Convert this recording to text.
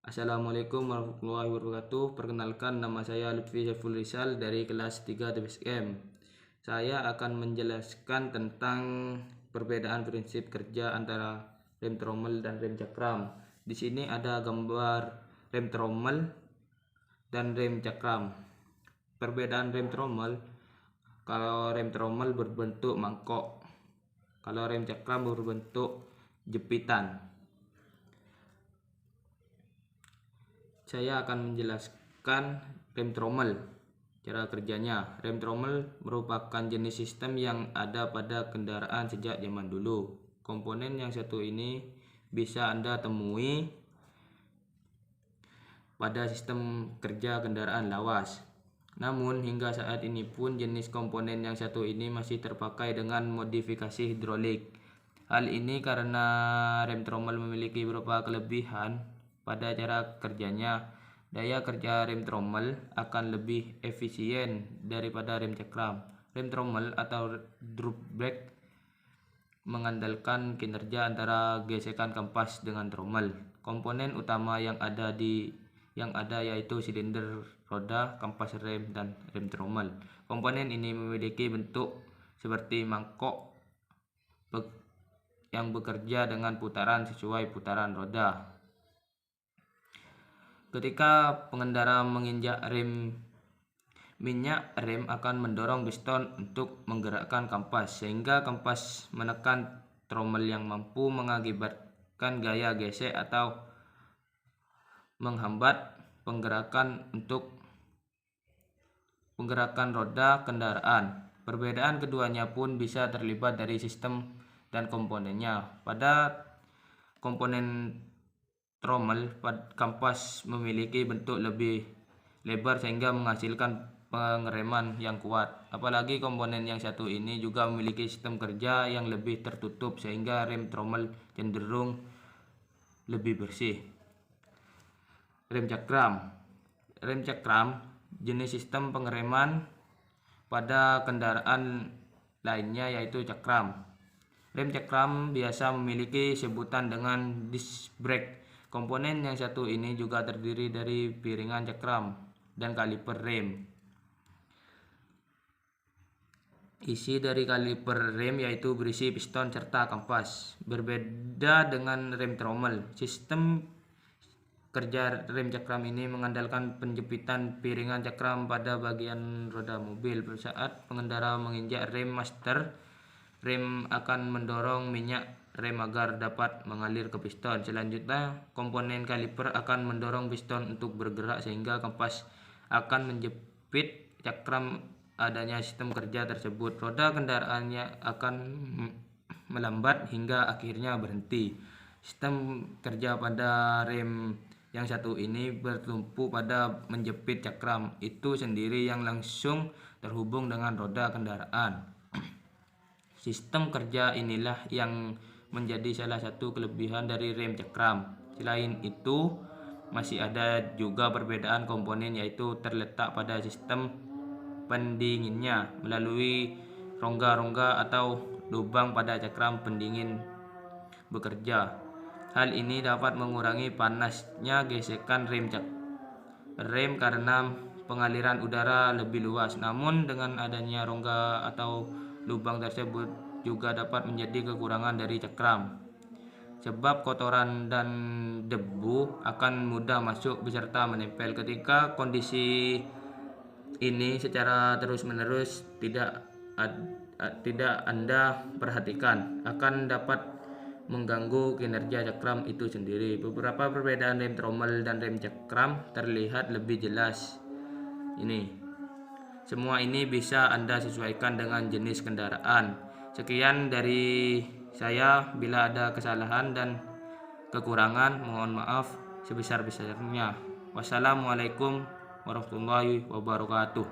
Assalamualaikum warahmatullahi wabarakatuh. Perkenalkan, nama saya Lutfi Saiful Rizal dari kelas 3 TBSM. Saya akan menjelaskan tentang perbedaan prinsip kerja antara rem trommel dan rem cakram. Di sini ada gambar rem trommel dan rem cakram. Perbedaan rem trommel, kalau rem trommel berbentuk mangkok, kalau rem cakram berbentuk jepitan. Saya akan menjelaskan rem trommel. Cara kerjanya, rem trommel merupakan jenis sistem yang ada pada kendaraan sejak zaman dulu. Komponen yang satu ini bisa Anda temui pada sistem kerja kendaraan lawas. Namun hingga saat ini pun jenis komponen yang satu ini masih terpakai dengan modifikasi hidrolik. Hal ini karena rem trommel memiliki beberapa kelebihan pada cara kerjanya. Daya kerja rem trommel akan lebih efisien daripada rem cakram. Rem trommel atau drum brake mengandalkan kinerja antara gesekan kampas dengan trommel. Komponen utama yang ada yaitu silinder roda, kampas rem, dan rem trommel. Komponen ini memiliki bentuk seperti mangkok yang bekerja dengan putaran sesuai putaran roda. Ketika pengendara menginjak minyak rem akan mendorong piston untuk menggerakkan kampas, sehingga kampas menekan trommel yang mampu mengakibatkan gaya gesek atau menghambat penggerakan roda kendaraan. Perbedaan keduanya pun bisa terlibat dari sistem dan komponennya. Pada komponen trommel, kampas memiliki bentuk lebih lebar sehingga menghasilkan pengereman yang kuat. Apalagi komponen yang satu ini juga memiliki sistem kerja yang lebih tertutup sehingga rem trommel cenderung lebih bersih. Rem cakram jenis sistem pengereman pada kendaraan lainnya yaitu cakram. Rem cakram biasa memiliki sebutan dengan disc brake. Komponen yang satu ini juga terdiri dari piringan cakram dan kaliper rem. Isi dari kaliper rem yaitu berisi piston serta kampas. Berbeda dengan rem trommel, sistem kerja rem cakram ini mengandalkan penjepitan piringan cakram pada bagian roda mobil. Saat pengendara menginjak rem master, rem akan mendorong minyak rem agar dapat mengalir ke piston. Selanjutnya, komponen kaliper akan mendorong piston untuk bergerak sehingga kampas akan menjepit cakram. Adanya sistem kerja tersebut, roda kendaraannya akan melambat hingga akhirnya berhenti. Sistem kerja pada rem yang satu ini bertumpu pada menjepit cakram itu sendiri yang langsung terhubung dengan roda kendaraan. Sistem kerja inilah yang menjadi salah satu kelebihan dari rem cakram. Selain itu, masih ada juga perbedaan komponen yaitu terletak pada sistem pendinginnya melalui rongga-rongga atau lubang pada cakram pendingin bekerja. Hal ini dapat mengurangi panasnya gesekan rem karena pengaliran udara lebih luas. Namun dengan adanya rongga atau lubang tersebut juga dapat menjadi kekurangan dari cakram, sebab kotoran dan debu akan mudah masuk beserta menempel. Ketika kondisi ini secara terus-menerus tidak Anda perhatikan, akan dapat mengganggu kinerja cakram itu sendiri. Beberapa perbedaan rem trommel dan rem cakram terlihat lebih jelas. Semua ini bisa Anda sesuaikan dengan jenis kendaraan. Sekian dari saya. Bila ada kesalahan dan kekurangan, mohon maaf sebesar-besarnya. Wassalamualaikum warahmatullahi wabarakatuh.